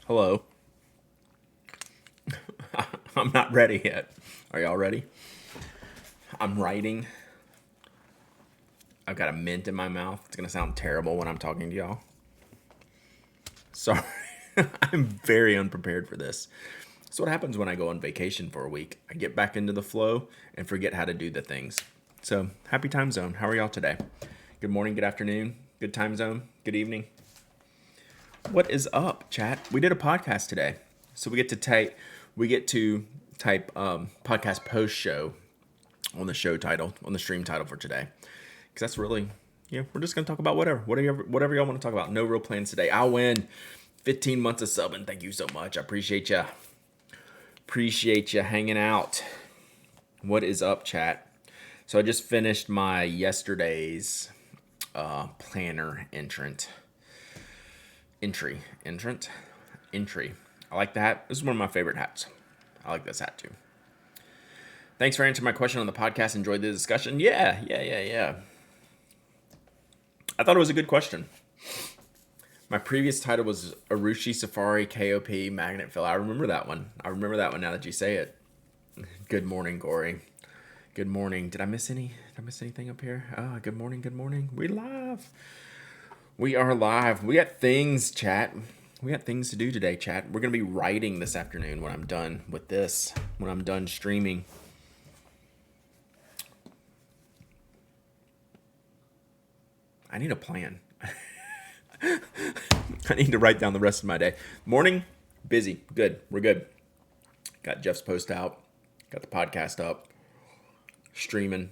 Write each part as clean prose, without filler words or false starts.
Hello. I'm not ready yet. Are y'all ready? I'm writing. I've got a mint in my mouth. It's going to sound terrible when I'm talking to y'all. Sorry. I'm very unprepared for this. So what happens when I go on vacation for a week? I get back into the flow and forget how to do the things. So, happy time zone. How are y'all today? Good morning, good afternoon, good time zone, good evening. What is up, chat? We did a podcast today. So we get to type podcast post show on the show title, on the stream title for today. Because that's really, we're just going to talk about whatever y'all want to talk about. No real plans today. I'll win 15 months of subbing. Thank you so much. I appreciate you. Appreciate you hanging out. What is up, chat? So I just finished my yesterday's planner entry. I like the hat. This is one of my favorite hats. I like this hat too. Thanks for answering my question on the podcast. Enjoyed the discussion. Yeah. I thought it was a good question. My previous title was Arushi Safari KOP Magnet Fill. I remember that one. Now that you say it. Good morning, Gory. Good morning. Did I miss anything up here? Good morning. We live. We are live. We got things, chat. We got things to do today, chat. We're going to be writing this afternoon when I'm done with this. When I'm done streaming. I need a plan. I need to write down the rest of my day. Morning, busy. Good. We're good. Got Jeff's post out. Got the podcast up. Streaming.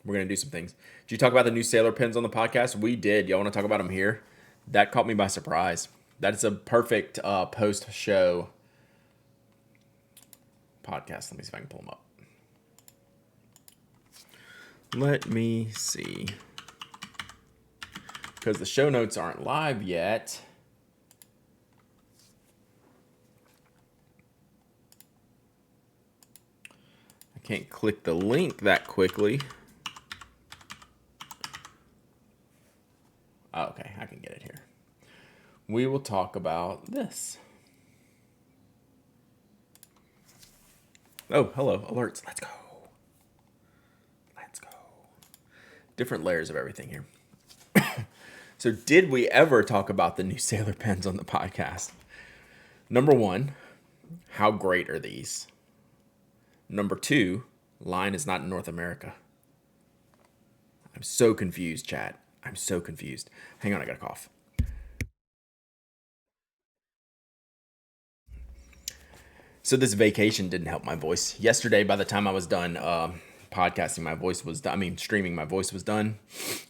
We're going to do some things. Did you talk about the new Sailor pins on the podcast? We did. Y'all want to talk about them here? That caught me by surprise. That is a perfect post-show podcast. Let me see if I can pull them up. Let me see. Because the show notes aren't live yet. I can't click the link that quickly. Oh, okay, I can get it here. We will talk about this. Oh, hello, alerts. Let's go. Different layers of everything here. So did we ever talk about the new Sailor pens on the podcast? Number one, how great are these? Number two, line is not in North America. I'm so confused, chat. I'm so confused. Hang on, I got a cough. So this vacation didn't help my voice. Yesterday, by the time I was done podcasting, my voice was done. I mean, streaming, my voice was done.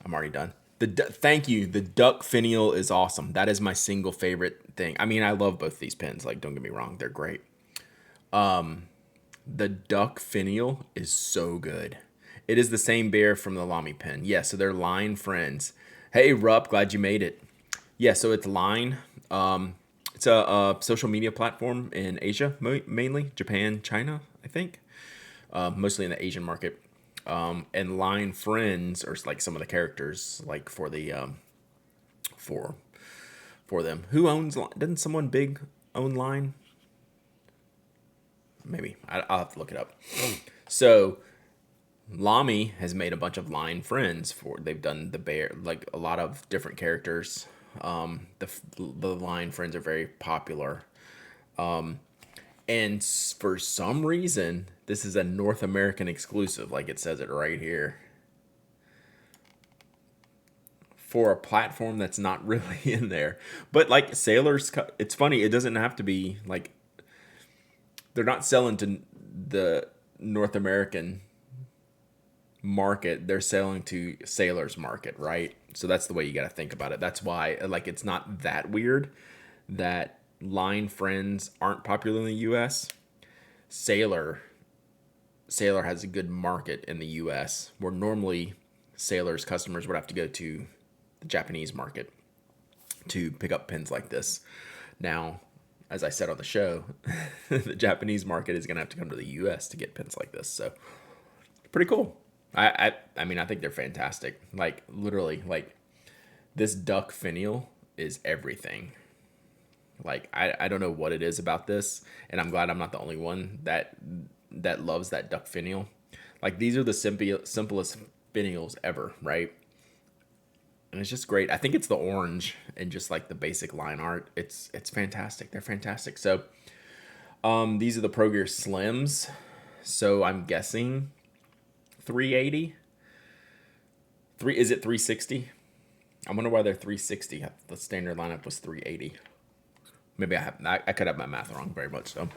I'm already done. Thank you. The duck finial is awesome. That is my single favorite thing. I mean, I love both these pens. Like, don't get me wrong, they're great. The duck finial is so good. It is the same bear from the Lamy pen. Yeah, so they're Line friends. Hey, Rupp, glad you made it. Yeah, so it's Line. It's a social media platform in Asia, mainly Japan, China, I think. Mostly in the Asian market. And Line friends are like some of the characters, like for the for them. Who owns Line? Doesn't someone big own Line? Maybe I'll have to look it up. So Lamy has made a bunch of Line friends for. They've done the bear, like a lot of different characters. The Line friends are very popular. And for some reason, this is a North American exclusive, like it says it right here. For a platform that's not really in there. But like Sailors, it's funny, it doesn't have to be like, they're not selling to the North American market, they're selling to Sailors market, right? So that's the way you got to think about it. That's why, like, it's not that weird that Line friends aren't popular in the US. Sailor has a good market in the US, where normally Sailor's customers would have to go to the Japanese market to pick up pins like this. Now, as I said on the show, the Japanese market is going to have to come to the US to get pins like this. So, pretty cool. I mean, I think they're fantastic. Like, literally, like, this duck finial is everything. Like I don't know what it is about this, and I'm glad I'm not the only one that loves that duck finial. Like these are the simplest finials ever, right? And it's just great. I think it's the orange and just like the basic line art. It's fantastic. They're fantastic. So these are the Pro Gear Slims. So I'm guessing 380. Is it 360? I wonder why they're 360. The standard lineup was 380. Maybe I could have my math wrong very much so.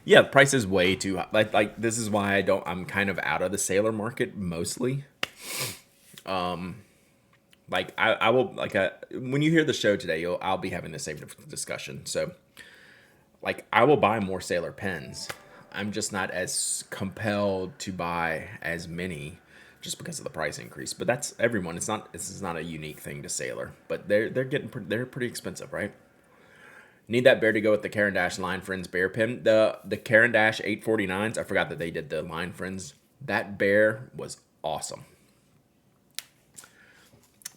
Yeah, the price is way too high. Like this is why I'm kind of out of the sailor market mostly. Like I will like when you hear the show today, I'll be having the same discussion. So like I will buy more sailor pens. I'm just not as compelled to buy as many just because of the price increase. But that's everyone. This is not a unique thing to sailor. But they're pretty expensive, right? Need that bear to go with the Caran Dash Line Friends bear pen. The Caran Dash 849s, I forgot that they did the Line Friends. That bear was awesome.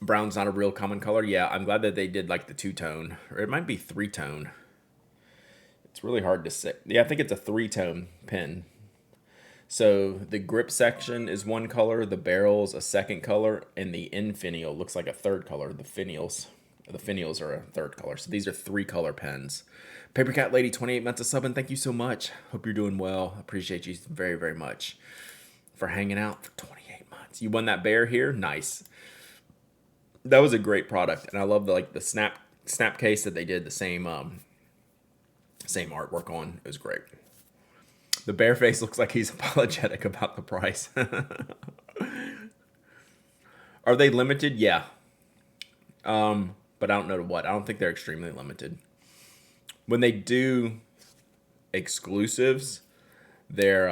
Brown's not a real common color. Yeah, I'm glad that they did like the two-tone. Or it might be three-tone. It's really hard to say. Yeah, I think it's a three-tone pen. So the grip section is one color, the barrel's a second color, and the end finial looks like a third color. The finials are a third color. So these are 3-color pens. Paper Cat Lady 28 months of subbing. Thank you so much. Hope you're doing well. Appreciate you very, very much for hanging out for 28 months. You won that bear here? Nice. That was a great product, and I love the snap case that they did the same artwork on. It was great. The bear face looks like he's apologetic about the price. Are they limited? Yeah. But I don't know to what. I don't think they're extremely limited. When they do exclusives, they're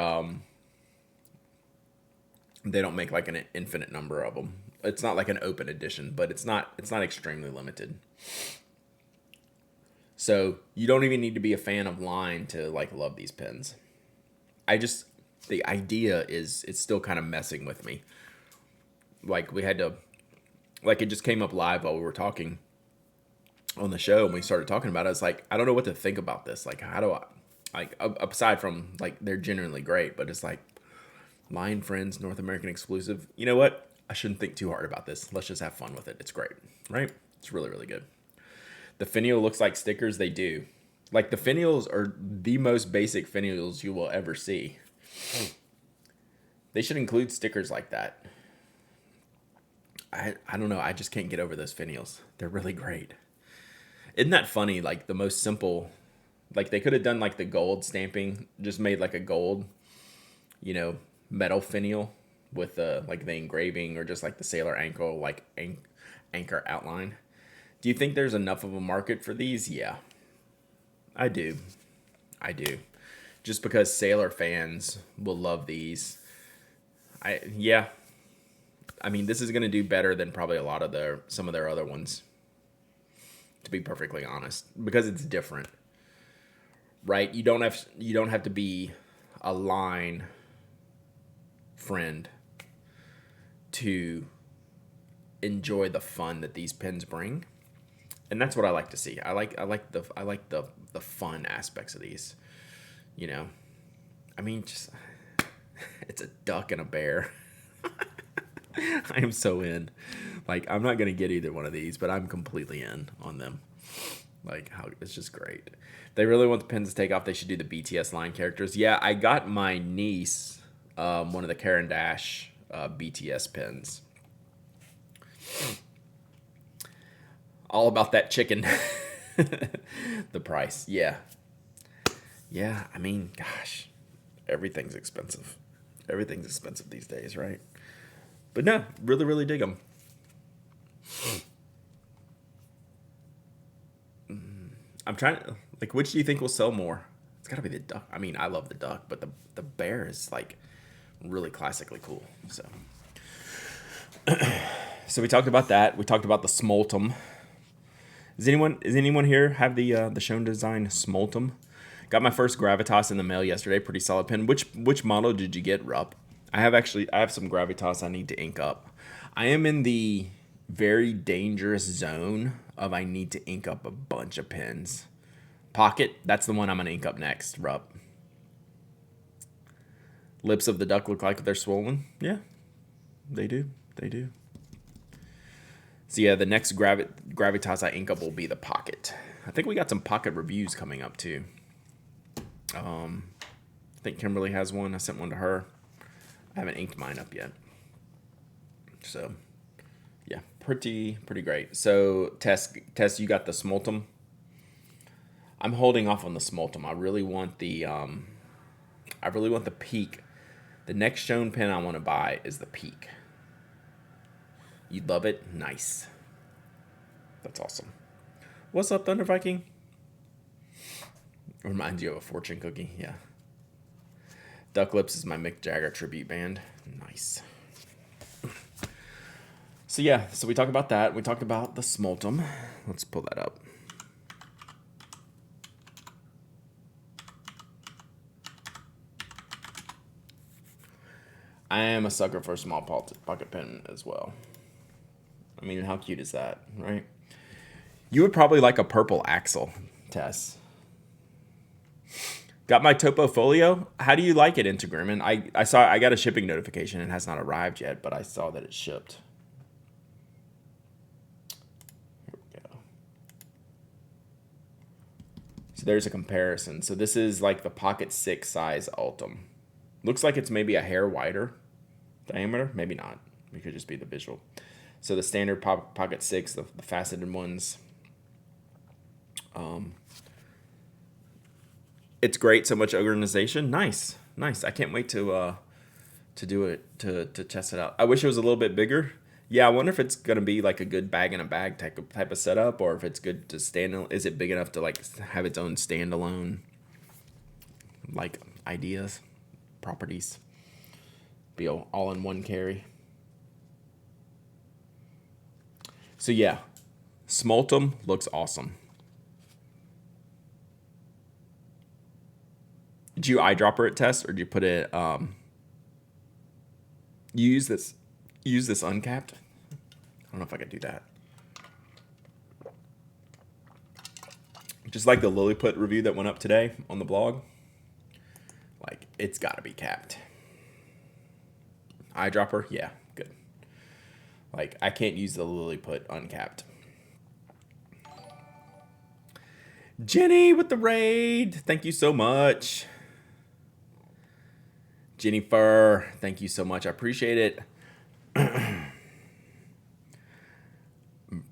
they don't make like an infinite number of them. It's not like an open edition, but it's not extremely limited. So you don't even need to be a fan of Line to like love these pens. The idea is it's still kind of messing with me. Like we had to, like it just came up live while we were talking on the show and we started talking about it. It's like, I don't know what to think about this. Like, how do I, like, aside from like, they're genuinely great, but it's like Line Friends, North American exclusive. You know what? I shouldn't think too hard about this. Let's just have fun with it. It's great, right? It's really, really good. The finial looks like stickers. They do. Like the finials are the most basic finials you will ever see. They should include stickers like that. I don't know. I just can't get over those finials. They're really great. Isn't that funny? Like the most simple, like they could have done like the gold stamping, just made like a gold, metal finial with like the engraving or just like the sailor ankle, like anchor outline. Do you think there's enough of a market for these? Yeah, I do. Just because sailor fans will love these. I mean, this is going to do better than probably a lot of some of their other ones, to be perfectly honest, because it's different, right? You don't have to be a Line friend to enjoy the fun that these pens bring, and that's what I like to see. I like the fun aspects of these. I mean, just it's a duck and a bear. I am so in. Like, I'm not going to get either one of these, but I'm completely in on them. Like, it's just great. If they really want the pens to take off, they should do the BTS line characters. Yeah, I got my niece one of the Caran Dash BTS pens. All about that chicken. The price. Yeah, I mean, gosh, everything's expensive. Everything's expensive these days, right? But no, really, really dig them. I'm trying to, like, which do you think will sell more? It's got to be the duck. I mean, I love the duck, but the bear is, like, really classically cool. So we talked about that. We talked about the Smoltum. Does anyone here have the Shown Design Smoltum? Got my first Gravitas in the mail yesterday. Pretty solid pen. Which model did you get, Rupp? I have some Gravitas I need to ink up. I am in the very dangerous zone of I need to ink up a bunch of pens. Pocket, that's the one I'm going to ink up next, Rup. Lips of the duck look like they're swollen. Yeah, they do. They do. So yeah, the next Gravitas I ink up will be the Pocket. I think we got some Pocket reviews coming up too. I think Kimberly has one. I sent one to her. I haven't inked mine up yet. So yeah, pretty great. So Tess, you got the Smoltum. I'm holding off on the Smoltum. I really want the Peak. The next shown pen I want to buy is the Peak. You'd love it? Nice. That's awesome. What's up, Thunder Viking? Reminds you of a fortune cookie, yeah. Duck Lips is my Mick Jagger tribute band. Nice. So yeah, so we talked about that. We talked about the Smoltum. Let's pull that up. I am a sucker for a small pocket pen as well. I mean, how cute is that, right? You would probably like a purple Axle, Tess. Got my Topo Folio. How do you like it, Integrim? I got a shipping notification. It has not arrived yet, but I saw that it shipped. Here we go. So there's a comparison. So this is like the Pocket 6 size Ultim. Looks like it's maybe a hair wider diameter. Maybe not. It could just be the visual. So the standard Pocket 6, the faceted ones. It's great. So much organization. Nice. I can't wait to do it, to test it out. I wish it was a little bit bigger. Yeah, I wonder if it's gonna be like a good bag in a bag type of setup, or if it's good to stand. Is it big enough to like have its own standalone like ideas, properties, be all in one carry? So yeah, Smoltum looks awesome. Did you eyedropper it, Test, or did you put it? You use this uncapped. I don't know if I could do that. Just like the Lilliput review that went up today on the blog. Like, it's got to be capped. Eyedropper, yeah, good. Like, I can't use the Lilliput uncapped. Jenny with the raid. Thank you so much. Jennifer, thank you so much. I appreciate it.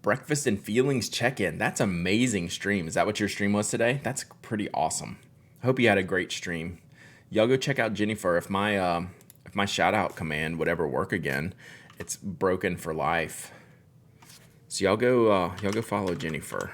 Breakfast and Feelings check-in. That's amazing stream. Is that what your stream was today? That's pretty awesome. I hope you had a great stream. Y'all go check out Jennifer. If my shout out command would ever work again, it's broken for life. So y'all go follow Jennifer.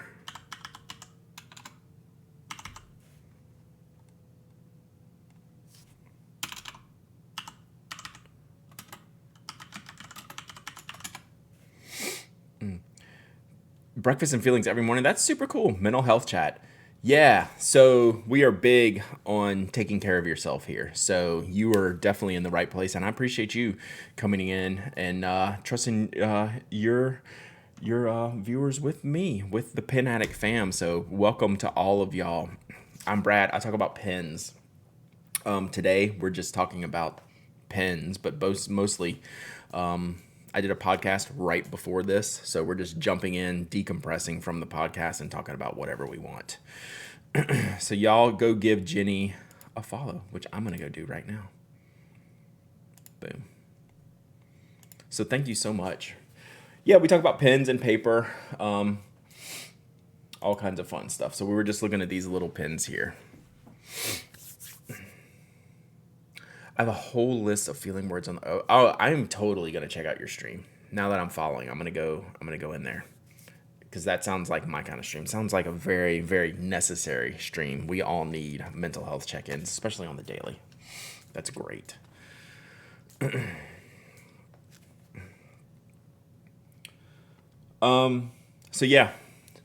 Breakfast and Feelings every morning. That's super cool. Mental health chat. Yeah, so we are big on taking care of yourself here. So you are definitely in the right place, and I appreciate you coming in and trusting your viewers with me, with the Pen Addict fam. So welcome to all of y'all. I'm Brad. I talk about pens. Today we're just talking about pens, but mostly. I did a podcast right before this, so we're just jumping in, decompressing from the podcast, and talking about whatever we want. So y'all go give Jenny a follow, which I'm going to go do right now. Boom. So thank you so much. Yeah, we talk about pens and paper, all kinds of fun stuff. So we were just looking at these little pens here. I have a whole list of feeling words on the. Oh, I'm totally gonna check out your stream now that I'm following. I'm gonna go in there because that sounds like my kind of stream. Sounds like a very, very necessary stream. We all need mental health check-ins, especially on the daily. That's great. So yeah,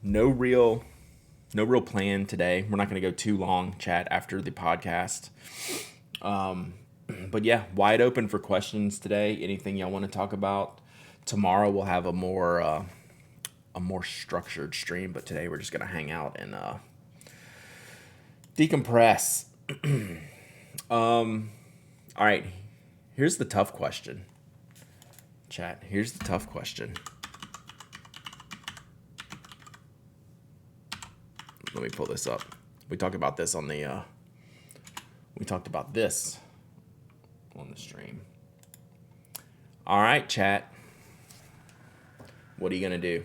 no real plan today. We're not gonna go too long, chat, after the podcast. But yeah, wide open for questions today. Anything y'all want to talk about? Tomorrow we'll have a more a more structured stream, but today we're just gonna hang out and decompress. All right, here's the tough question, chat. Here's the tough question. Let me pull this up. We talked about this on the. We talked about this on the stream. All right, chat. What are you gonna do?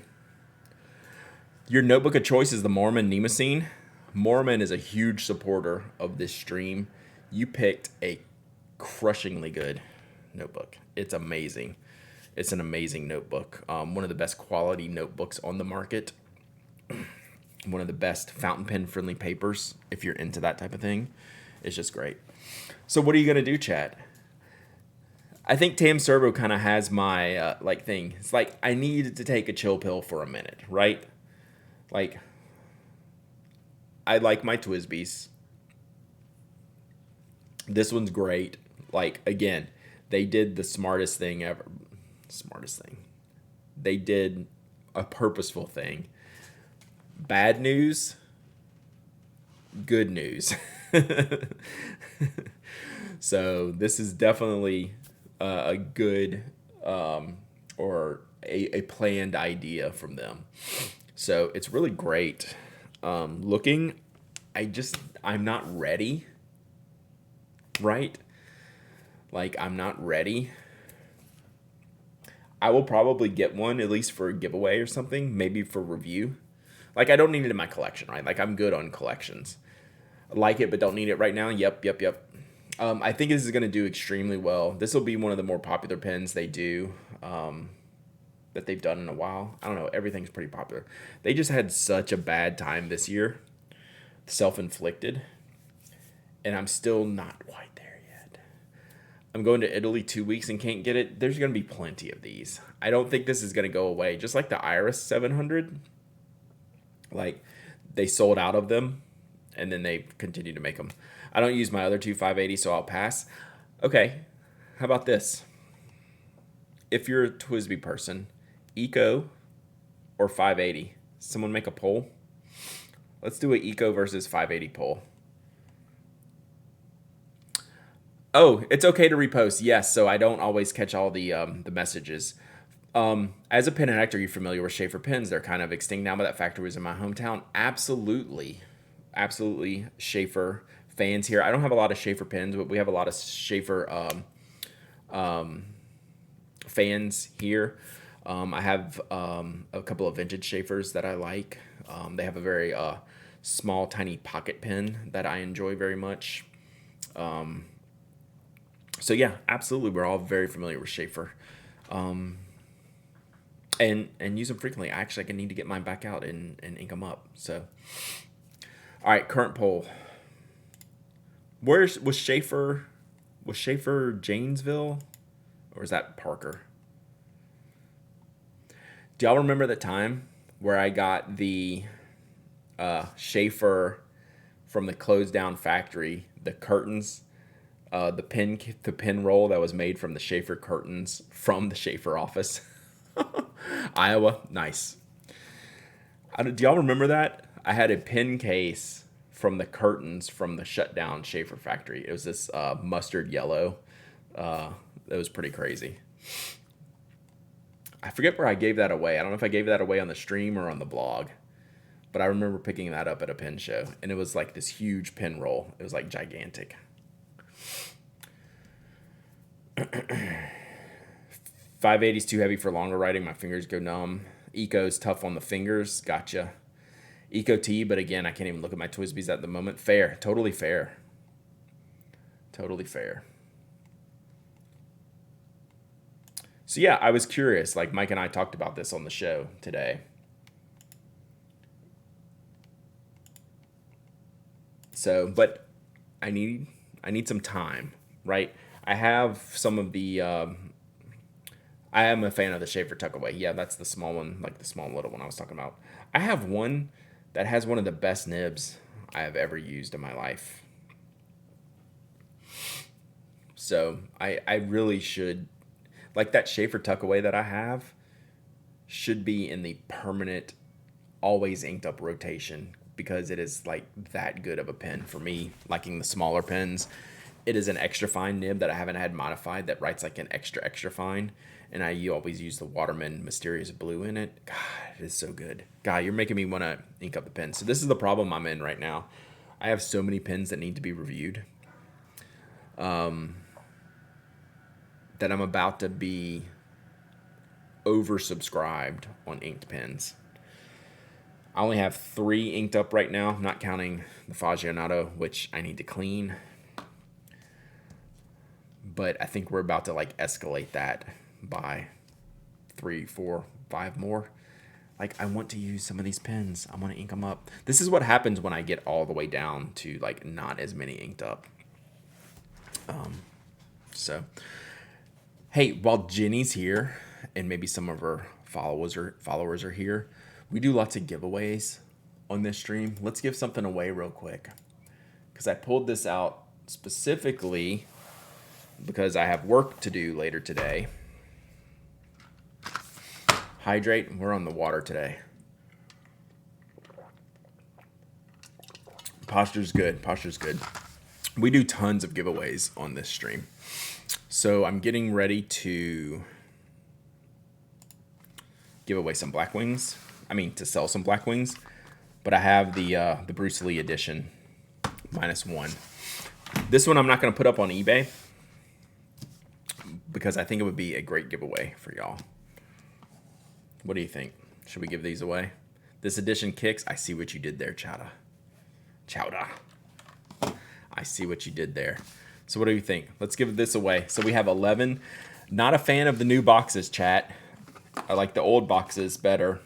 Your notebook of choice is the Mormon Nemesine. Mormon is a huge supporter of this stream. You picked a crushingly good notebook. It's amazing. It's an amazing notebook. One of the best quality notebooks on the market. One of the best fountain pen friendly papers if you're into that type of thing. It's just great. So what are you gonna do, chat? I think Tam Servo kind of has my thing. It's like I need to take a chill pill for a minute, right? Like I like my Twisbies. This one's great. Like again, they did the smartest thing ever. Smartest thing. They did a purposeful thing. Bad news, good news. So this is definitely a good or a planned idea from them. So it's really great. Looking, I'm not ready. Right? Like I'm not ready. I will probably get one at least for a giveaway or something, maybe for review. Like I don't need it in my collection, right? Like I'm good on collections. I like it, but don't need it right now. Yep. I think this is going to do extremely well. This will be one of the more popular pens they do that they've done in a while. I don't know. Everything's pretty popular. They just had such a bad time this year, self-inflicted, and I'm still not quite there yet. I'm going to Italy 2 weeks and can't get it. There's going to be plenty of these. I don't think this is going to go away. Just like the Iris 700, like they sold out of them and then they continue to make them. I don't use my other two 580, so I'll pass. Okay, how about this? If you're a Twisby person, Eco or 580? Someone make a poll. Let's do an Eco versus 580 poll. Oh, it's okay to repost. Yes, so I don't always catch all the messages. As a pen addict, are you familiar with Schaefer pens? They're kind of extinct now, but that factory was in my hometown. Absolutely Schaefer fans here. I don't have a lot of Schaefer pens, but we have a lot of Schaefer fans here. I have a couple of vintage Schaefers that I like. They have a very small, tiny pocket pen that I enjoy very much. So yeah, absolutely, we're all very familiar with Schaefer, and use them frequently. Actually, I need to get mine back out and ink them up. So, all right, current poll. Was Schaefer Janesville, or is that Parker? Do y'all remember the time where I got the Schaefer from the closed down factory, the curtains, the pin roll that was made from the Schaefer curtains from the Schaefer office? Iowa, nice. Do y'all remember that? I had a pin case from the curtains from the shut down Schaefer factory. It was this mustard yellow. It was pretty crazy. I forget where I gave that away. I don't know if I gave that away on the stream or on the blog, but I remember picking that up at a pin show, and it was like this huge pin roll. It was like gigantic. 580's too heavy for longer writing. My fingers go numb. Eco's tough on the fingers. Gotcha. Eco T, but again, I can't even look at my Twisbies at the moment. Fair. Totally fair. Totally fair. So yeah, I was curious. Like Mike and I talked about this on the show today. So, but I need some time, right? I have some of the. I am a fan of the Schaefer Tuckaway. Yeah, that's the small one, like the small little one I was talking about. I have one that has one of the best nibs I have ever used in my life. So I really should, like that Schaefer Tuckaway that I have, should be in the permanent, always inked up rotation because it is like that good of a pen for me. Liking the smaller pens, it is an extra fine nib that I haven't had modified that writes like an extra fine, and you always use the Waterman Mysterious Blue in it. God, it is so good. God, you're making me want to ink up the pen. So this is the problem I'm in right now. I have so many pens that need to be reviewed, that I'm about to be oversubscribed on inked pens. I only have 3 inked up right now, not counting the Fagianato, which I need to clean. But I think we're about to like escalate that by 3, 4, 5 more. Like, I want to use some of these pens. I want to ink them up. This is what happens when I get all the way down to like not as many inked up. So, hey, while Jenny's here and maybe some of her followers are here, we do lots of giveaways on this stream. Let's give something away real quick, because I pulled this out specifically because I have work to do later today. Hydrate. We're on the water today. Posture's good. Posture's good. We do tons of giveaways on this stream. So I'm getting ready to give away some Black Wings. I mean, to sell some Black Wings. But I have the Bruce Lee edition -1. This one I'm not going to put up on eBay because I think it would be a great giveaway for y'all. What do you think? Should we give these away? This edition kicks. I see what you did there, Chowda. I see what you did there. So what do you think? Let's give this away. So we have 11. Not a fan of the new boxes, chat. I like the old boxes better.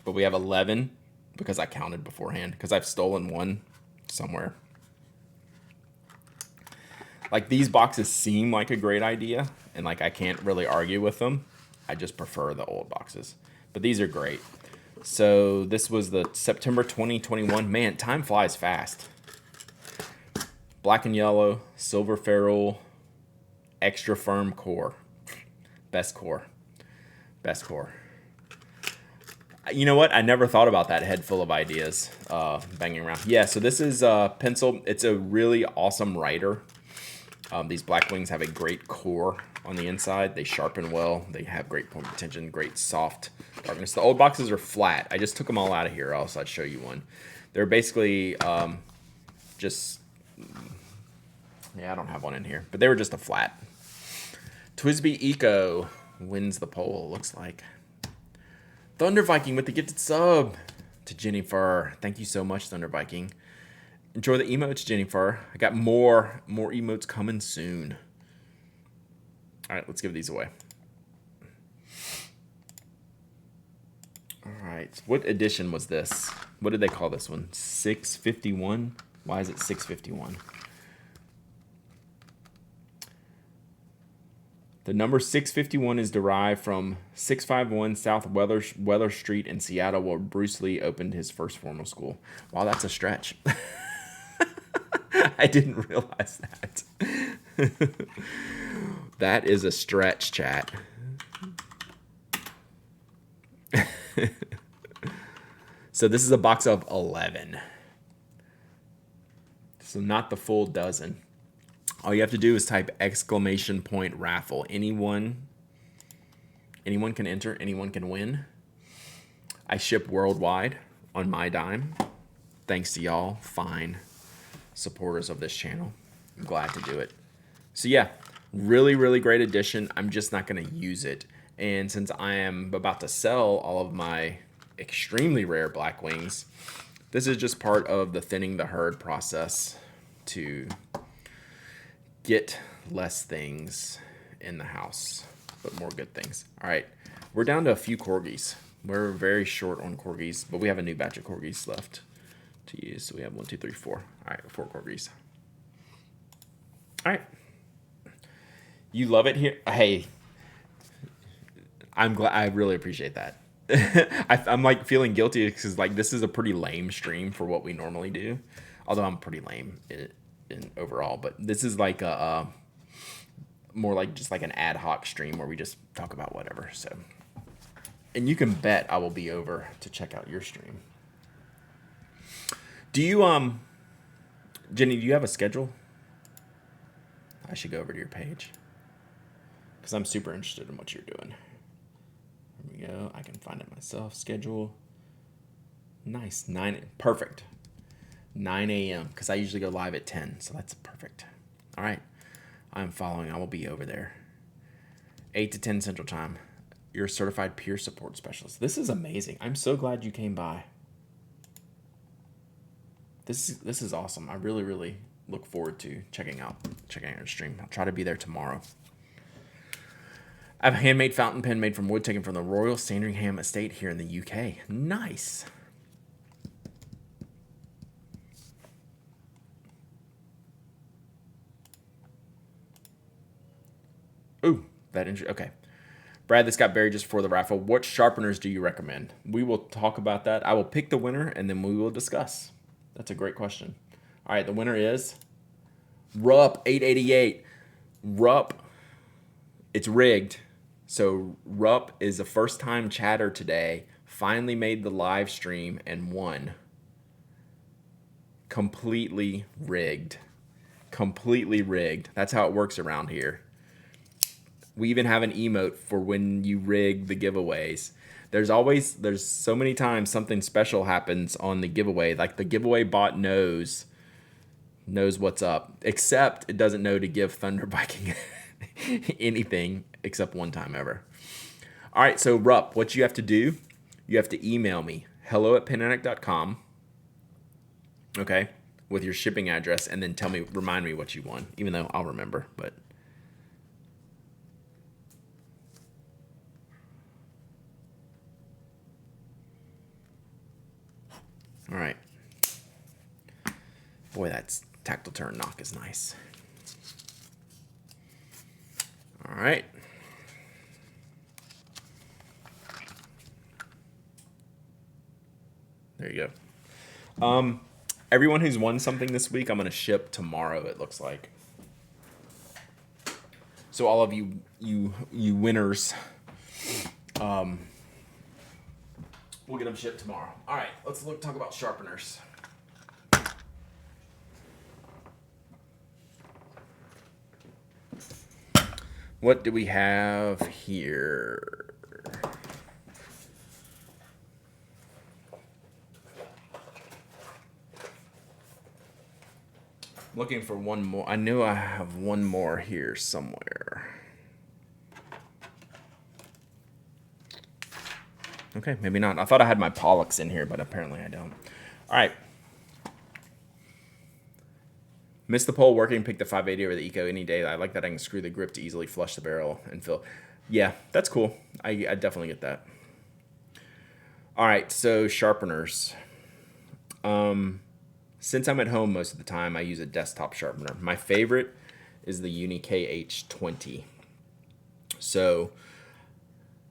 But we have 11 because I counted beforehand, because I've stolen one somewhere. Like, these boxes seem like a great idea, and like I can't really argue with them. I just prefer the old boxes. But these are great. So this was the September 2021. Man, time flies fast. Black and yellow, silver ferrule, extra firm core. Best core. Best core. You know what? I never thought about that head full of ideas banging around. Yeah, so this is pencil. It's a really awesome writer. These Black Wings have a great core on the inside. They sharpen well. They have great point retention, great soft darkness. The old boxes are flat. I just took them all out of here, else I'd show you one. They're basically just... Yeah, I don't have one in here, but they were just a flat. Twisby Eco wins the poll, looks like. Thunder Viking with the gifted sub to Jennifer. Thank you so much, Thunder Viking. Enjoy the emotes, Jennifer. I got more emotes coming soon. All right, let's give these away. All right, what edition was this? What did they call this one? 651? Why is it 651? The number 651 is derived from 651 South Weather Street in Seattle, where Bruce Lee opened his first formal school. Wow, that's a stretch. I didn't realize that. That is a stretch, chat. So this is a box of 11. So not the full dozen. All you have to do is type !raffle. Anyone can enter. Anyone can win. I ship worldwide on my dime. Thanks to y'all, fine supporters of this channel. I'm glad to do it. So yeah, really, really great addition. I'm just not going to use it. And since I am about to sell all of my extremely rare Black Wings, this is just part of the thinning the herd process to get less things in the house, but more good things. All right, we're down to a few corgis. We're very short on corgis, but we have a new batch of corgis left to use. So we have 1, 2, 3, 4. All right, 4 corgis. All right. You love it here? Hey, I'm glad. I really appreciate that. I'm like feeling guilty because like this is a pretty lame stream for what we normally do. Although I'm pretty lame in overall, but this is like a more like just like an ad hoc stream where we just talk about whatever. So, and you can bet I will be over to check out your stream. Do you Jenny, do you have a schedule? I should go over to your page because I'm super interested in what you're doing. Here we go. I can find it myself. Schedule. Nice. Perfect. 9 a.m. because I usually go live at 10, so that's perfect. All right. I'm following. I will be over there. 8 to 10 Central Time. You're a certified peer support specialist. This is amazing. I'm so glad you came by. This is awesome. I really, really look forward to checking out your stream. I'll try to be there tomorrow. I have a handmade fountain pen made from wood taken from the Royal Sandringham Estate here in the UK. Nice. Ooh, okay. Brad, this got buried just before the raffle. What sharpeners do you recommend? We will talk about that. I will pick the winner, and then we will discuss. That's a great question. All right, the winner is Rupp 888. Rupp, it's rigged. So Rupp is a first-time chatter today. Finally made the live stream and won. Completely rigged. Completely rigged. That's how it works around here. We even have an emote for when you rig the giveaways. There's so many times something special happens on the giveaway. Like the giveaway bot knows what's up, except it doesn't know to give Thunder Viking anything except one time ever. All right, so Rupp, what you have to do, you have to email me, hello@penaddict.com, okay, with your shipping address, and then remind me what you won, even though I'll remember, but... All right. Boy, that tactile turn knock is nice. All right. There you go. Everyone who's won something this week, I'm going to ship tomorrow, it looks like. So all of you winners, we'll get them shipped tomorrow. All right, let's talk about sharpeners. What do we have here? Looking for one more. I knew I have one more here somewhere. Okay, maybe not. I thought I had my Pollux in here, but apparently I don't. All right. Miss the pole working, pick the 580 over the Eco any day. I like that I can screw the grip to easily flush the barrel and fill. Yeah, that's cool. I definitely get that. All right, so sharpeners. Since I'm at home most of the time, I use a desktop sharpener. My favorite is the Uni KH20. So...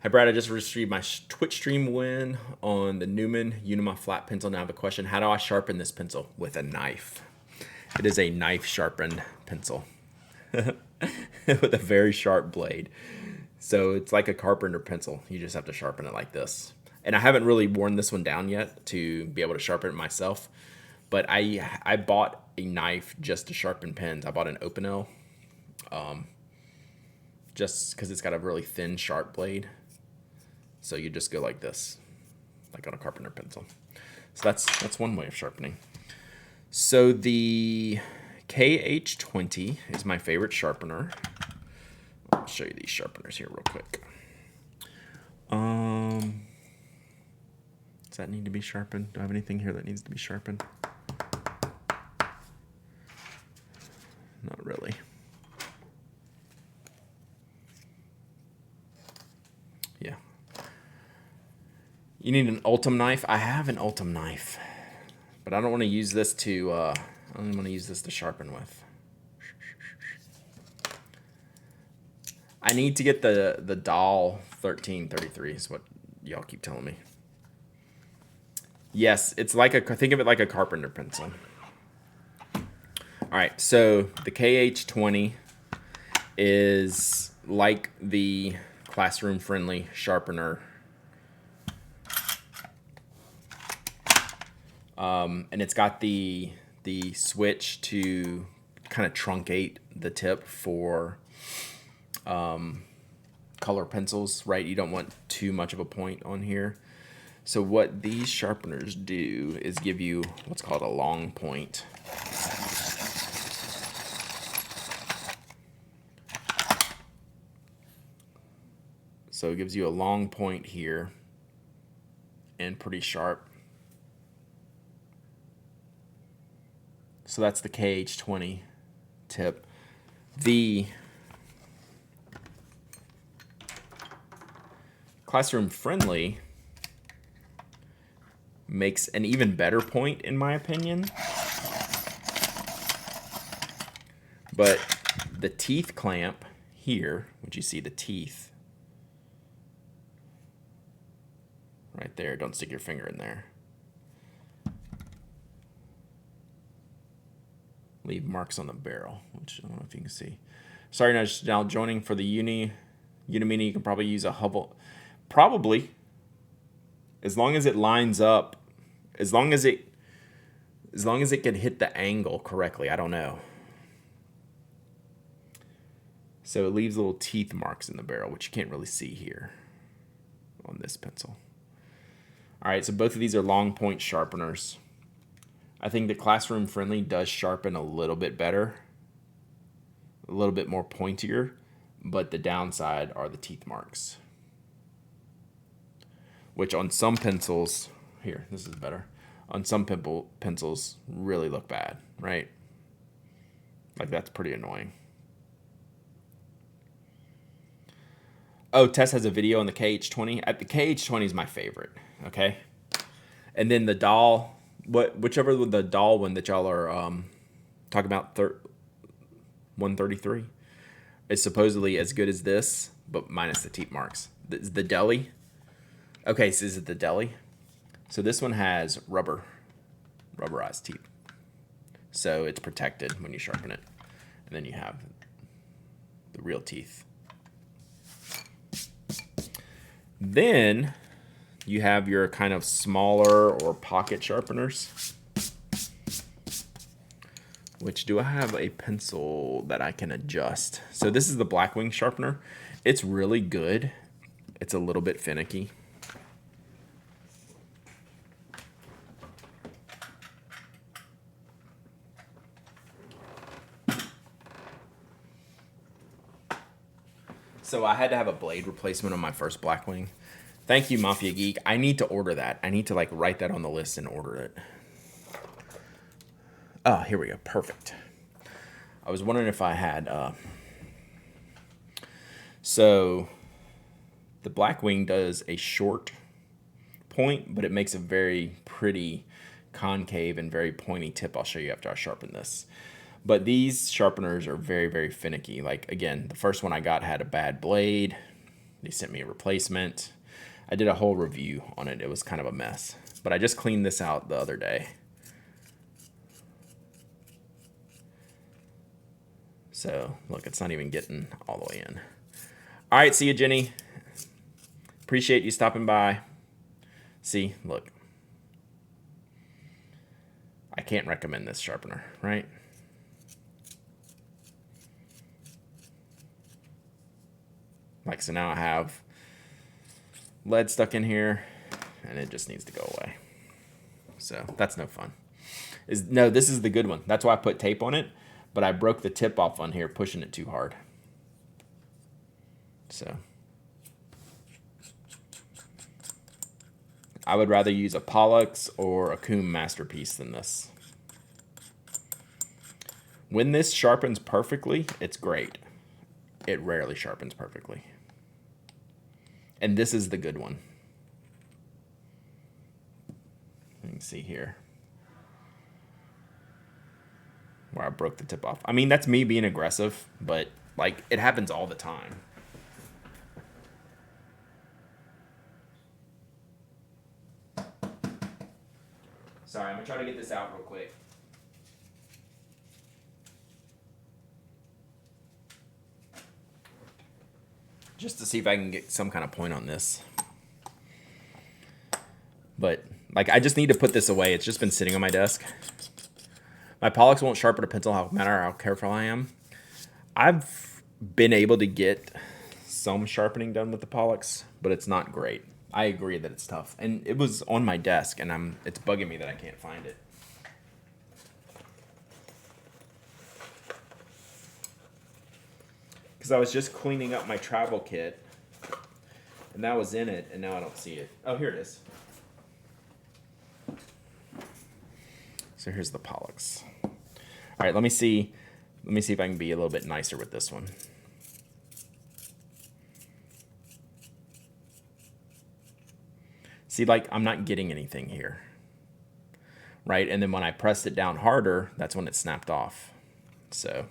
Hi, Brad. I just received my Twitch stream win on the Newman Unima flat pencil. Now I have a question. How do I sharpen this pencil? With a knife. It is a knife sharpened pencil with a very sharp blade. So it's like a carpenter pencil. You just have to sharpen it like this. And I haven't really worn this one down yet to be able to sharpen it myself. But I bought a knife just to sharpen pens. I bought an Opinel just because it's got a really thin, sharp blade. So you just go like this, like on a carpenter pencil. So that's one way of sharpening. So the KH20 is my favorite sharpener. I'll show you these sharpeners here real quick. Does that need to be sharpened? Do I have anything here that needs to be sharpened? Not really. Yeah. You need an Ultim knife? I have an Ultim knife, but I don't want to use this to, I don't want to use this to sharpen with. I need to get the Dahl 1333 is what y'all keep telling me. Yes, it's like think of it like a carpenter pencil. All right, so the KH20 is like the classroom-friendly sharpener. And it's got the switch to kind of truncate the tip for color pencils, right? You don't want too much of a point on here. So what these sharpeners do is give you what's called a long point. So it gives you a long point here and pretty sharp. So that's the KH20 tip. The classroom friendly makes an even better point in my opinion. But the teeth clamp here, which you see the teeth right there, don't stick your finger in there. Leave marks on the barrel, which I don't know if you can see. Sorry, now joining for the Unimini, you can probably use a Hubble. Probably, as long as it lines up, as long as it can hit the angle correctly. I don't know. So it leaves little teeth marks in the barrel, which you can't really see here on this pencil. All right, so both of these are long point sharpeners. I think the classroom friendly does sharpen a little bit better, a little bit more pointier, but the downside are the teeth marks, which on some pencils, here, this is better, on some pencils really look bad, right? Like that's pretty annoying. Oh, Tess has a video on the KH20. The KH20 is my favorite, okay? And then the doll, whichever the doll one that y'all are talking about, 133, is supposedly as good as this, but minus the teeth marks. The deli. Okay, so is it the deli? So this one has rubberized teeth. So it's protected when you sharpen it. And then you have the real teeth. Then you have your kind of smaller or pocket sharpeners. Which, do I have a pencil that I can adjust? So this is the Blackwing sharpener. It's really good. It's a little bit finicky. So I had to have a blade replacement on my first Blackwing. Thank you, Mafia Geek. I need to order that. I need to like write that on the list and order it. Oh, here we go. Perfect. I was wondering if I had... So the Blackwing does a short point, but it makes a very pretty concave and very pointy tip. I'll show you after I sharpen this. But these sharpeners are very, very finicky. Like, again, the first one I got had a bad blade. They sent me a replacement. I did a whole review on it. It was kind of a mess. But I just cleaned this out the other day. So, look, it's not even getting all the way in. All right, see you, Jenny. Appreciate you stopping by. See, look. I can't recommend this sharpener, right? Like, so now I have lead stuck in here, and it just needs to go away. So that's no fun. No, this is the good one. That's why I put tape on it, but I broke the tip off on here pushing it too hard. So I would rather use a Pollux or a Coombe Masterpiece than this. When this sharpens perfectly, it's great. It rarely sharpens perfectly. And this is the good one. You can see here where I broke the tip off. I mean, that's me being aggressive, but like it happens all the time. Sorry, I'm gonna try to get this out real quick. just to see if I can get some kind of point on this. But like, I just need to put this away. It's just been sitting on my desk. My Pollux won't sharpen a pencil, no matter how careful I am. I've been able to get some sharpening done with the Pollux, but it's not great. I agree that it's tough, and it was on my desk, and it's bugging me that I can't find it. Because I was just cleaning up my travel kit, and that was in it, and now I don't see it. Oh, here it is. So here's the Pollux. All right, let me see if I can be a little bit nicer with this one. See, like, I'm not getting anything here, right? And then when I pressed it down harder, that's when it snapped off. So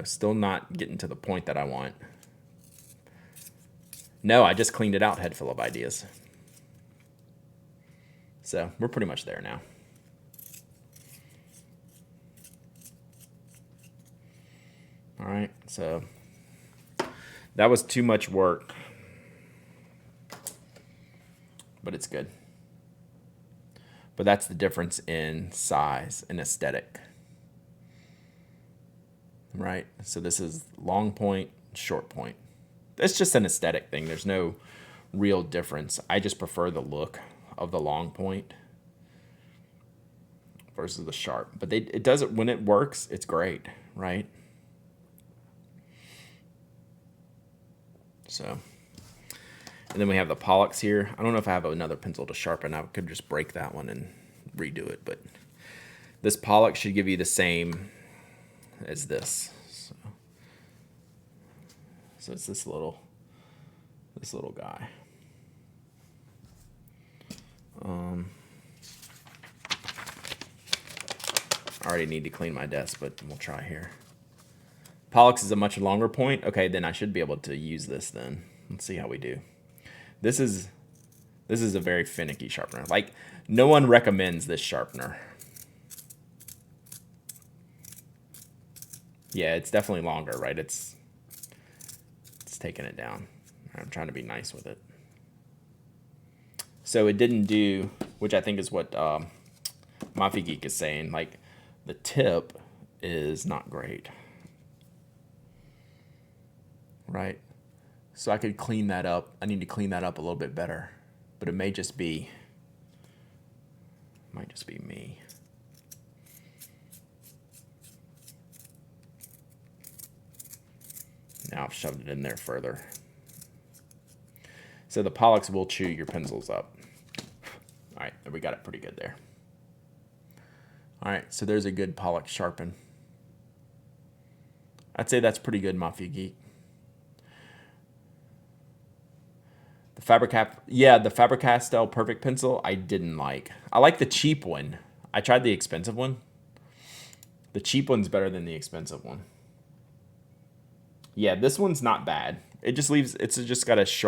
still not getting to the point that I want. No, I just cleaned it out, head full of ideas. So we're pretty much there now. All right, so that was too much work, but it's good. But that's the difference in size and aesthetic, right? So this is long point, short point. It's just an aesthetic thing. There's no real difference. I just prefer the look of the long point versus the sharp. But it does it when it works. It's great, right? So, and then we have the Pollux here. I don't know if I have another pencil to sharpen. I could just break that one and redo it. But this Pollux should give you the same as this. So it's this little guy. I already need to clean my desk, but we'll try here. Pollux is a much longer point. Okay, then I should be able to use this then. Let's see how we do. This is a very finicky sharpener. Like, no one recommends this sharpener. Yeah, it's definitely longer, right? It's taking it down. I'm trying to be nice with it. So it didn't do, which I think is what Mafia Geek is saying, like, the tip is not great. Right? So I could clean that up. I need to clean that up a little bit better. But it might just be me. Now I've shoved it in there further. So the Pollux will chew your pencils up. All right, we got it pretty good there. All right, so there's a good Pollux sharpen. I'd say that's pretty good, Mafia Geek. The Faber-Castell Perfect Pencil I didn't like. I like the cheap one. I tried the expensive one. The cheap one's better than the expensive one. Yeah, this one's not bad. It just leaves. It's just got a it's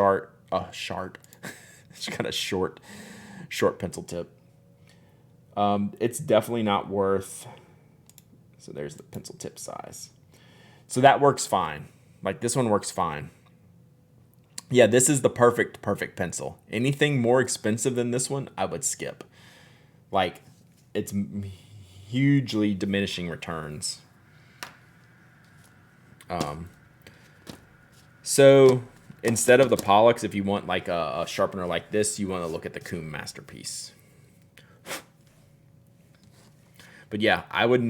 got a short pencil tip. It's definitely not worth. So there's the pencil tip size. So that works fine. Like, this one works fine. Yeah, this is the perfect pencil. Anything more expensive than this one, I would skip. Like, it's hugely diminishing returns. So instead of the Pollux, if you want like a sharpener like this, you want to look at the Coom Masterpiece. But yeah, I would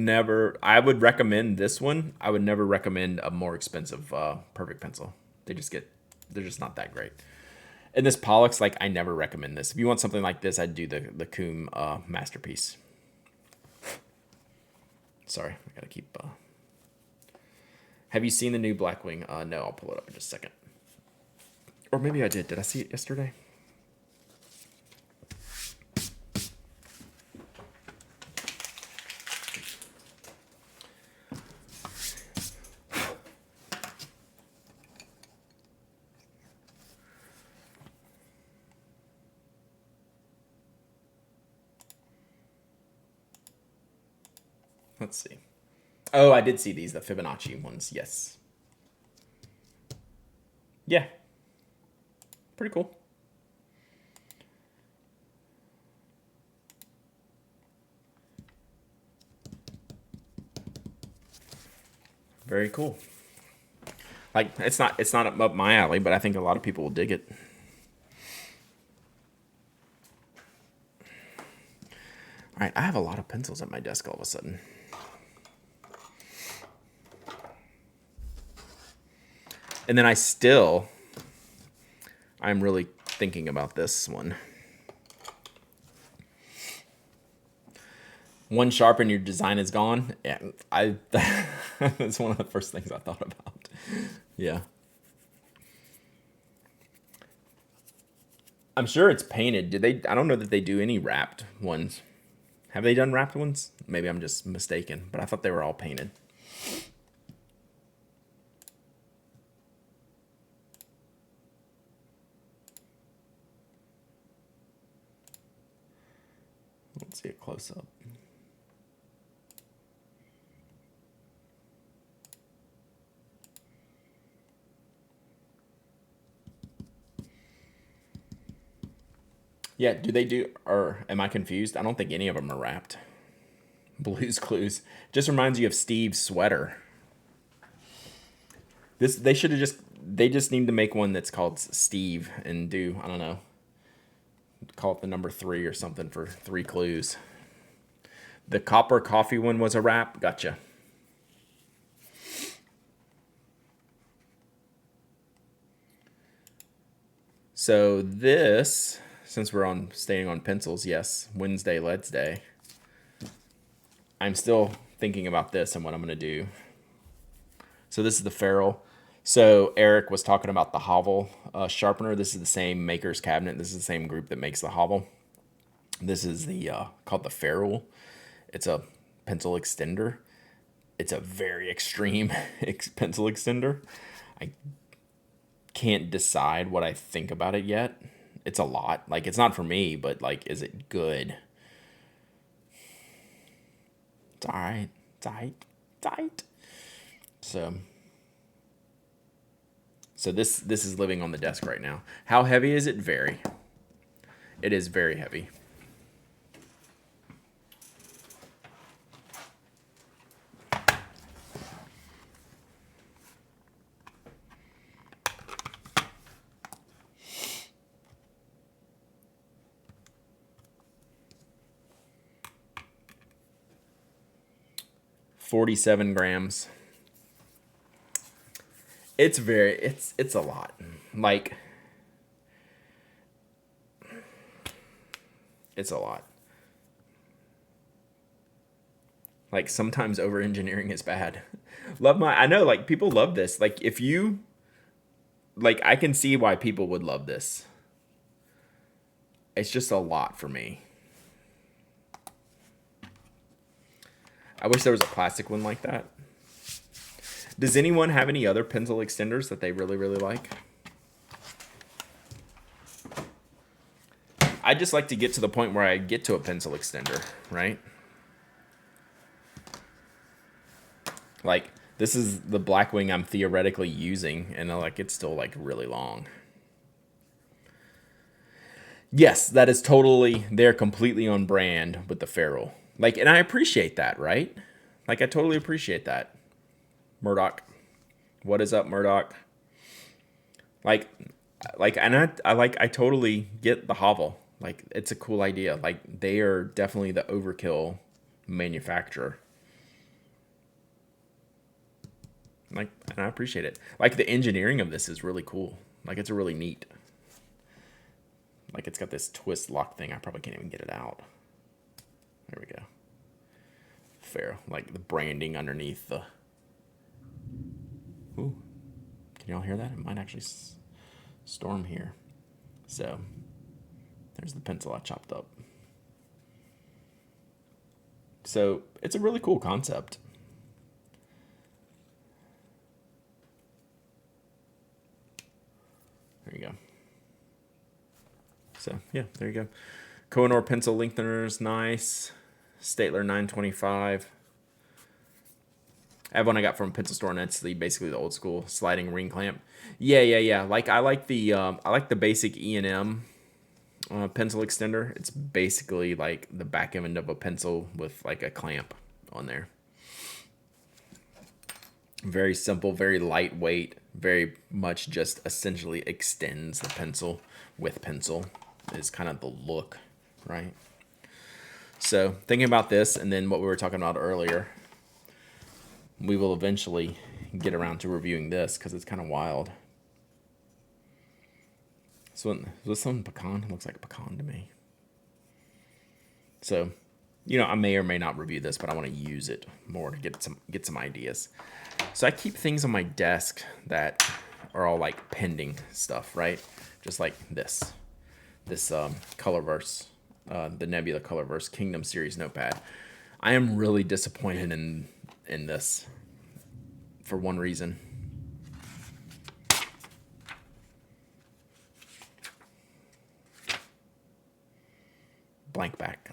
recommend this one. I would never recommend a more expensive Perfect pencil. They're just not that great. And this Pollux, like, I never recommend this. If you want something like this, I'd do the Coom Masterpiece. Sorry, I gotta keep. Have you seen the new Blackwing? No, I'll pull it up in just a second. Or maybe I did. Did I see it yesterday? Let's see. Oh, I did see these, the Fibonacci ones. Yes. Yeah. Pretty cool. Very cool. Like it's not up my alley, but I think a lot of people will dig it. All right, I have a lot of pencils at my desk all of a sudden. And then I'm really thinking about this one. One sharp and your design is gone. Yeah, that's one of the first things I thought about. Yeah. I'm sure it's painted. I don't know that they do any wrapped ones. Have they done wrapped ones? Maybe I'm just mistaken, but I thought they were all painted. Let's see a close up. Yeah, do they do, or am I confused? I don't think any of them are wrapped. Blue's Clues. Just reminds you of Steve's sweater. They should have they just need to make one that's called Steve and do, I don't know, call it the number 3 or something for 3 clues. The copper coffee one was a wrap. Gotcha. So this, since we're staying on pencils, yes, Wednesday, Let's Day. I'm still thinking about this and what I'm going to do. So this is the ferrule. So Eric was talking about the Hovel sharpener. This is the same maker's cabinet. This is the same group that makes the Hovel. This is the called the ferrule. It's a pencil extender. It's a very extreme pencil extender. I can't decide what I think about it yet. It's a lot. Like, it's not for me, but like, is it good? It's all right. It's all right. It's all right. So this is living on the desk right now. How heavy is it? Very. It is very heavy. $47 grams. It's a lot. Like, it's a lot. Like, sometimes over engineering is bad. I know, like, people love this. Like, I can see why people would love this. It's just a lot for me. I wish there was a plastic one like that. Does anyone have any other pencil extenders that they really, really like? I just like to get to the point where I get to a pencil extender, right? Like, this is the Blackwing I'm theoretically using, and like, it's still like really long. Yes, that is totally, they're completely on brand with the ferrule. Like, and I appreciate that, right? Like, I totally appreciate that. Murdoch. What is up, Murdoch? I totally get the Hovel. Like, it's a cool idea. Like, they are definitely the overkill manufacturer. Like, and I appreciate it. Like, the engineering of this is really cool. Like, it's really neat. Like, it's got this twist lock thing. I probably can't even get it out. There we go. Fair. Like, the branding underneath the... Ooh. Can y'all hear that? It might actually storm here. So, there's the pencil I chopped up. So, it's a really cool concept. There you go. So, yeah, there you go. Kohinoor pencil lengtheners, nice. Statler 925. I have one I got from a pencil store, and it's basically the old school sliding ring clamp. Yeah. Like I like the basic E&M pencil extender. It's basically like the back end of a pencil with like a clamp on there. Very simple, very lightweight, very much just essentially extends the pencil with pencil is kind of the look, right? So thinking about this and then what we were talking about earlier, we will eventually get around to reviewing this because it's kind of wild. So is this some pecan? It looks like a pecan to me. So, I may or may not review this, but I want to use it more to get some ideas. So I keep things on my desk that are all like pending stuff, right? Just like this Colorverse, the Nebula Colorverse Kingdom Series notepad. I am really disappointed in this for one reason. Blank back.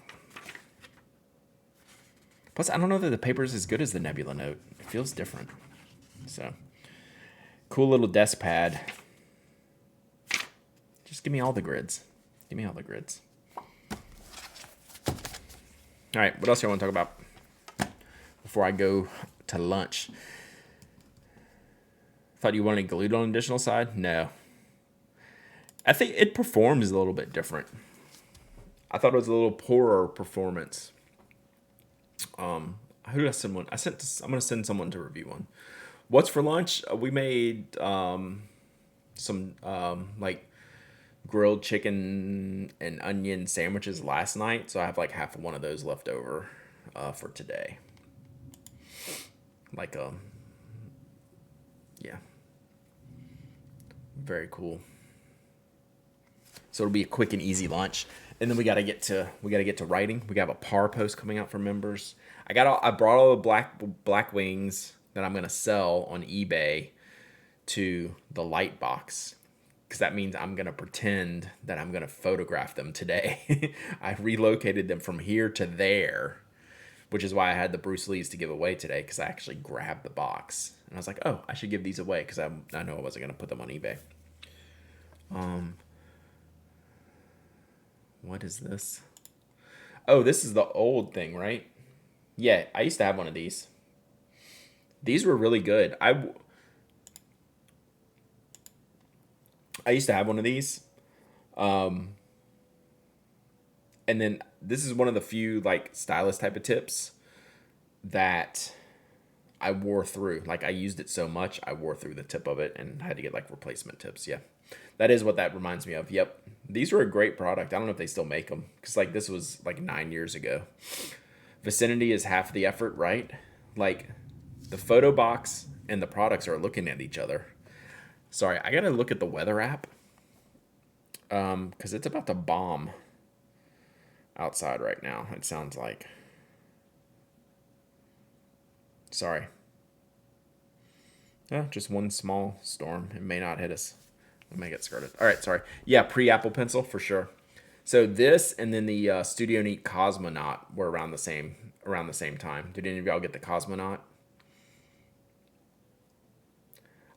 Plus, I don't know that the paper is as good as the Nebula Note. It feels different. So, cool little desk pad. Just give me all the grids. Give me all the grids. All right, what else do I want to talk about before I go to lunch? Thought you wanted glued on the additional side? No. I think it performs a little bit different. I thought it was a little poorer performance. Who did I send one? I'm gonna send someone to review one. What's for lunch? We made some like grilled chicken and onion sandwiches last night, so I have like half of one of those left over for today. Like yeah, very cool. So it'll be a quick and easy lunch. And then we gotta get to writing. We got a par post coming out for members. I brought all the black wings that I'm gonna sell on eBay to the light box, because that means I'm gonna pretend that I'm gonna photograph them today. I relocated them from here to there, which is why I had the Bruce Lees to give away today, because I actually grabbed the box and I was like, oh, I should give these away because I know I wasn't gonna put them on eBay. What is this? Oh, this is the old thing, right? Yeah, I used to have one of these. These were really good. I used to have one of these. And then this is one of the few like stylus type of tips that I wore through. Like I used it so much, I wore through the tip of it and had to get like replacement tips. Yeah. That is what that reminds me of. Yep. These were a great product. I don't know if they still make them, because like this was like 9 years ago. Vicinity is half the effort, right? Like the photo box and the products are looking at each other. Sorry, I gotta look at the weather app because it's about to bomb outside right now. It sounds like. Sorry. Yeah, just one small storm. It may not hit us. We may get started. All right, sorry. Yeah, pre-Apple Pencil for sure. So this and then the Studio Neat Cosmonaut were around the same time. Did any of y'all get the Cosmonaut?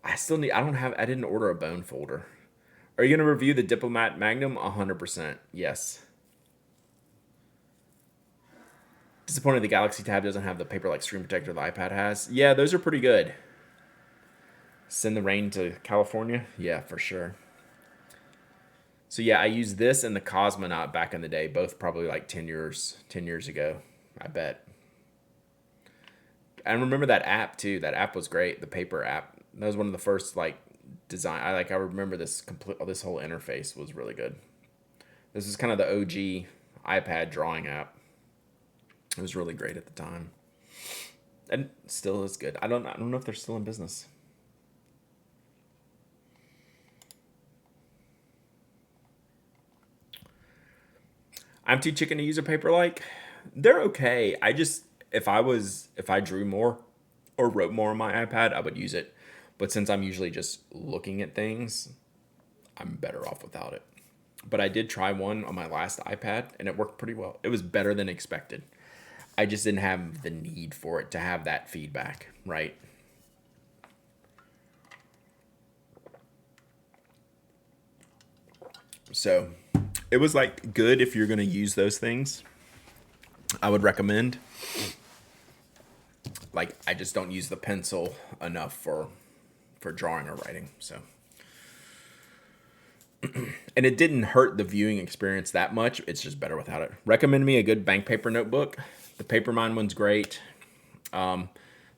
I didn't order a bone folder. Are you gonna review the Diplomat Magnum? 100%. Yes. Disappointed the Galaxy Tab doesn't have the paper-like screen protector the iPad has. Yeah, those are pretty good. Send the rain to California? Yeah, for sure. So yeah, I used this and the Cosmonaut back in the day, both probably like 10 years ago, I bet. And remember that app too. That app was great, the paper app. That was one of the first like design. I remember this whole interface was really good. This is kind of the OG iPad drawing app. It was really great at the time. And still is good. I don't know if they're still in business. I'm too chicken to use a paper like. They're okay. If I drew more or wrote more on my iPad, I would use it. But since I'm usually just looking at things, I'm better off without it. But I did try one on my last iPad and it worked pretty well. It was better than expected. I just didn't have the need for it to have that feedback, right? So it was like good if you're going to use those things. I would recommend. Like I just don't use the pencil enough for drawing or writing. So and it didn't hurt the viewing experience that much. It's just better without it. Recommend me a good bank paper notebook. The Papermine one's great. Um,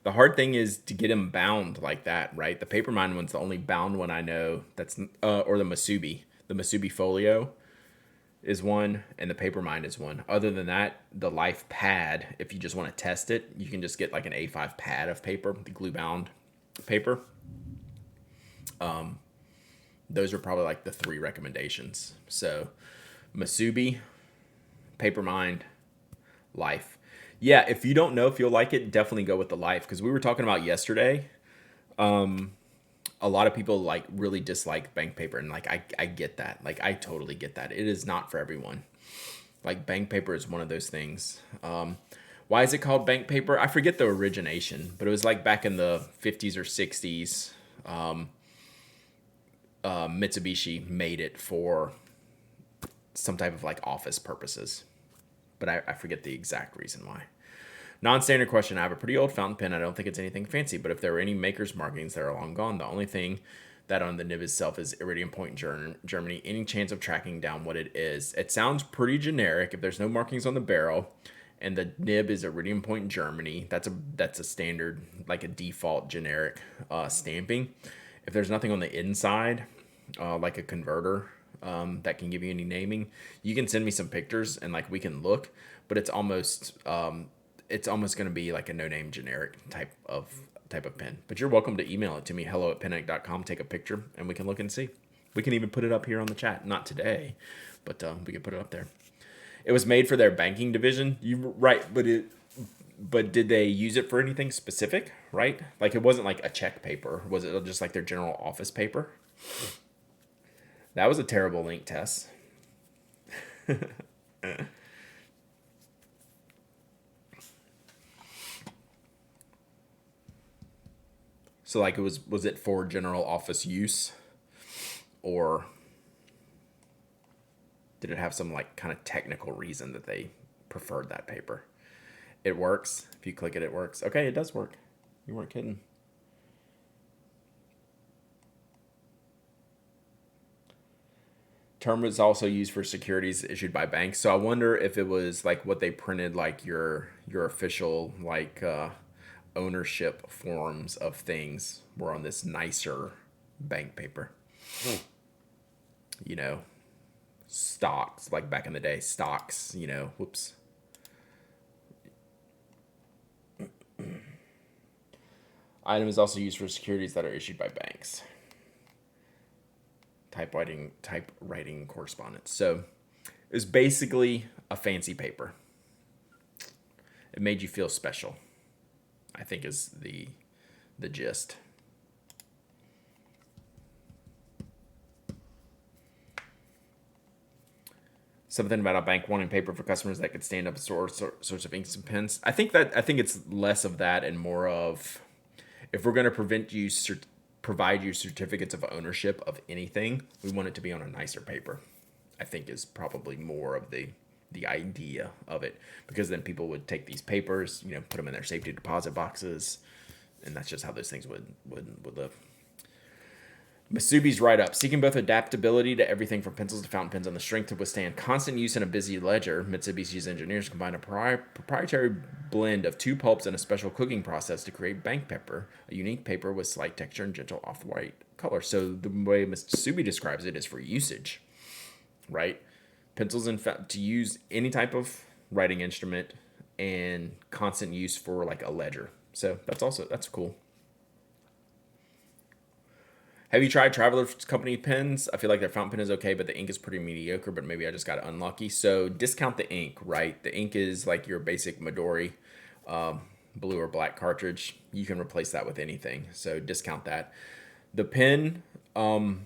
the hard thing is to get them bound like that, right? The Papermine one's the only bound one I know that's, or the Masubi. The Masubi Folio is one, and the Papermine is one. Other than that, the Life Pad, if you just want to test it, you can just get like an A5 pad of paper, the glue bound paper. Those are probably like the three recommendations. So, Masubi, Papermind, Life. Yeah, if you don't know if you'll like it, definitely go with the Life because we were talking about yesterday. A lot of people like really dislike bank paper, and like I get that. Like I totally get that. It is not for everyone. Like bank paper is one of those things. Why is it called bank paper? I forget the origination, but it was like back in the 50s or 60s. Mitsubishi made it for some type of like office purposes, but I forget the exact reason why. Non-standard question. I have a pretty old fountain pen. I don't think it's anything fancy, but if there were any maker's markings, they're long gone. The only thing that on the nib itself is Iridium Point, Germany. Any chance of tracking down what it is? It sounds pretty generic. If there's no markings on the barrel, and the nib is Iridium Point, Germany, that's a standard, like a default generic stamping. If there's nothing on the inside, like a converter that can give you any naming, you can send me some pictures and like we can look. But it's almost going to be like a no-name generic type of pen. But you're welcome to email it to me, hello@penaddict.com. Take a picture, and we can look and see. We can even put it up here on the chat. Not today, but we can put it up there. It was made for their banking division. You right, but did they use it for anything specific? Right, like it wasn't like a check paper. Was it just like their general office paper? That was a terrible link test. So like was it for general office use, or did it have some like kind of technical reason that they preferred that paper? It works. If you click it, it works. Okay, it does work. You weren't kidding. Term was also used for securities issued by banks. So I wonder if it was like what they printed, like your official like ownership forms of things were on this nicer bank paper. You know, stocks, like back in the day, stocks, whoops. Item is also used for securities that are issued by banks. Typewriting correspondence. So it was basically a fancy paper. It made you feel special, I think is the gist. Something about a bank wanting paper for customers that could stand up and store sorts of inks and pens. I think it's less of that and more of, if we're going to provide you certificates of ownership of anything, we want it to be on a nicer paper. I think is probably more of the idea of it, because then people would take these papers, put them in their safety deposit boxes, and that's just how those things would live. Masubi's write-up. Seeking both adaptability to everything from pencils to fountain pens and the strength to withstand constant use in a busy ledger, Mitsubishi's engineers combined a proprietary blend of two pulps and a special cooking process to create bank paper, a unique paper with slight texture and gentle off-white color. So the way Mitsubi describes it is for usage, right? Pencils to use any type of writing instrument, and constant use for like a ledger. So that's cool. Have you tried Traveler Company pens? I feel like their fountain pen is okay, but the ink is pretty mediocre, but maybe I just got unlucky. So discount the ink, right? The ink is like your basic Midori blue or black cartridge. You can replace that with anything. So discount that. The pen, I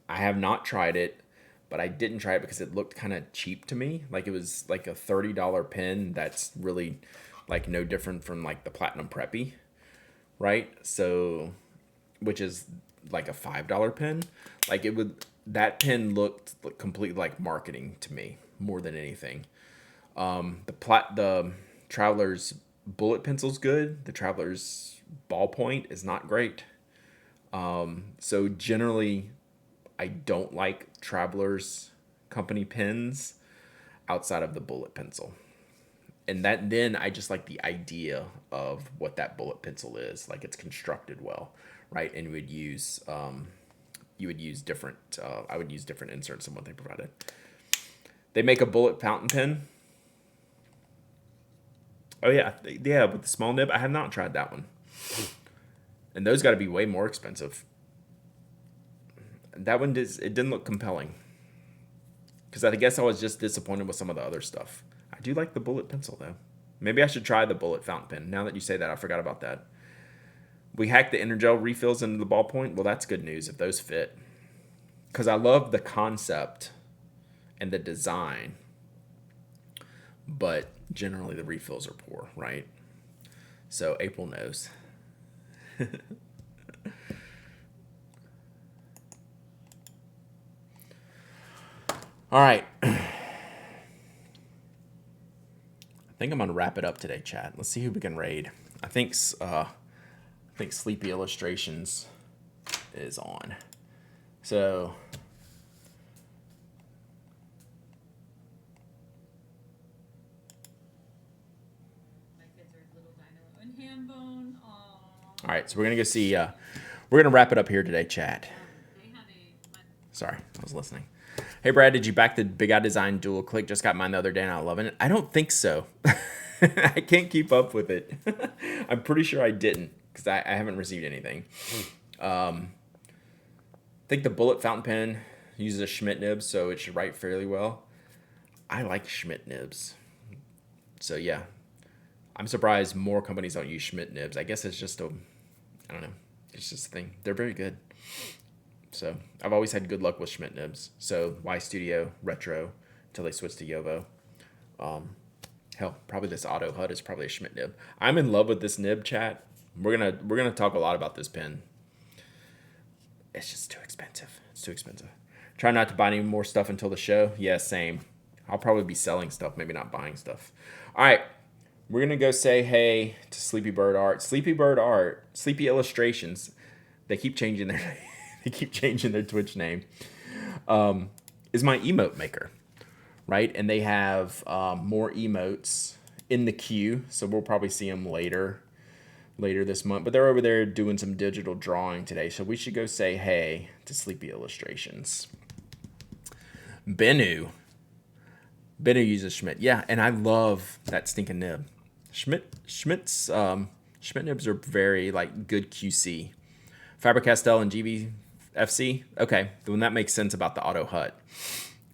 have not tried it, but I didn't try it because it looked kind of cheap to me. Like it was like a $30 pen that's really like no different from like the Platinum Preppy, right? So, which is like a $5 pen. Like it would, that pen looked completely like marketing to me more than anything. The Traveler's bullet pencil's good. The Traveler's ballpoint is not great. So generally, I don't like Traveler's company pens outside of the bullet pencil. And that then I just like the idea of what that bullet pencil is. Like it's constructed well, right? And you would use different. I would use different inserts than what they provided. They make a bullet fountain pen. Oh yeah, yeah, with the small nib. I have not tried that one, and those got to be way more expensive. That one it didn't look compelling, because I guess I was just disappointed with some of the other stuff. I do like the bullet pencil though. Maybe I should try the bullet fountain pen. Now that you say that, I forgot about that. We hacked the Energel refills into the ballpoint. Well, that's good news if those fit, because I love the concept and the design, but generally the refills are poor, right? So April knows. All right. I think I'm gonna wrap it up today, chat. Let's see who we can raid. I think Sleepy Illustrations is on. So all right, so we're gonna go see. We're gonna wrap it up here today, chat. Sorry, I was listening. Hey Brad, did you back the Big Eye Design dual click? Just got mine the other day and I'm loving it. I don't think so. I can't keep up with it. I'm pretty sure I didn't because I haven't received anything. I think the bullet fountain pen uses a Schmidt nib, so it should write fairly well. I like Schmidt nibs. So yeah, I'm surprised more companies don't use Schmidt nibs. I guess it's just I don't know. It's just a thing. They're very good. So I've always had good luck with Schmidt nibs. So Y Studio, Retro, until they switched to Yovo. Hell, probably this Auto HUD is probably a Schmidt nib. I'm in love with this nib, chat. We're gonna talk a lot about this pen. It's just too expensive. It's too expensive. Try not to buy any more stuff until the show. Yeah, same. I'll probably be selling stuff, maybe not buying stuff. All right, we're gonna go say hey to Sleepy Bird Art. Sleepy Bird Art, Sleepy Illustrations. They keep changing their they keep changing their Twitch name. Is my emote maker, right? And they have more emotes in the queue, so we'll probably see them later this month. But they're over there doing some digital drawing today, so we should go say hey to Sleepy Illustrations. Bennu uses Schmidt. Yeah, and I love that stinking nib. Schmidt's nibs are very like good QC. Faber-Castell and GVFC. Okay, then that makes sense about the Auto HUD,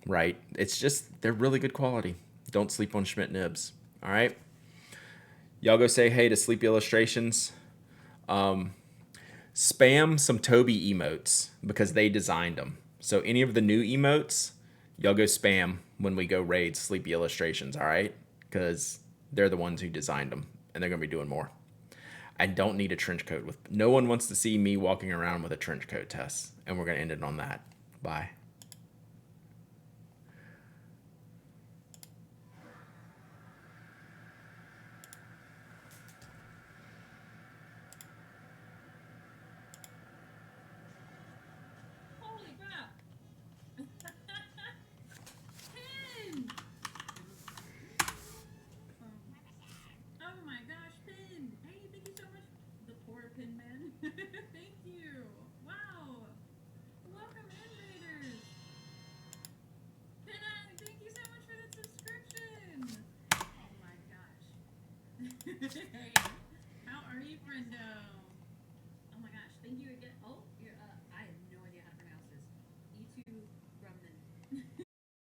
right? It's just they're really good quality. Don't sleep on Schmidt nibs. All right, y'all go say hey to Sleepy Illustrations. Spam some Toby emotes because they designed them. So any of the new emotes, y'all go spam when we go raid Sleepy Illustrations, all right? Because they're the ones who designed them, and they're going to be doing more. I don't need a trench coat. No one wants to see me walking around with a trench coat, Tess. And we're going to end it on that. Bye. Holy crap! Pin! Oh my gosh, Pin! Hey, thank you so much. The poor Pin Man. Thank you. Wow. Welcome in, Raiders. Pin, thank you so much for the subscription. Oh my gosh. Hey, how are you, friendo? Oh my gosh, thank you again.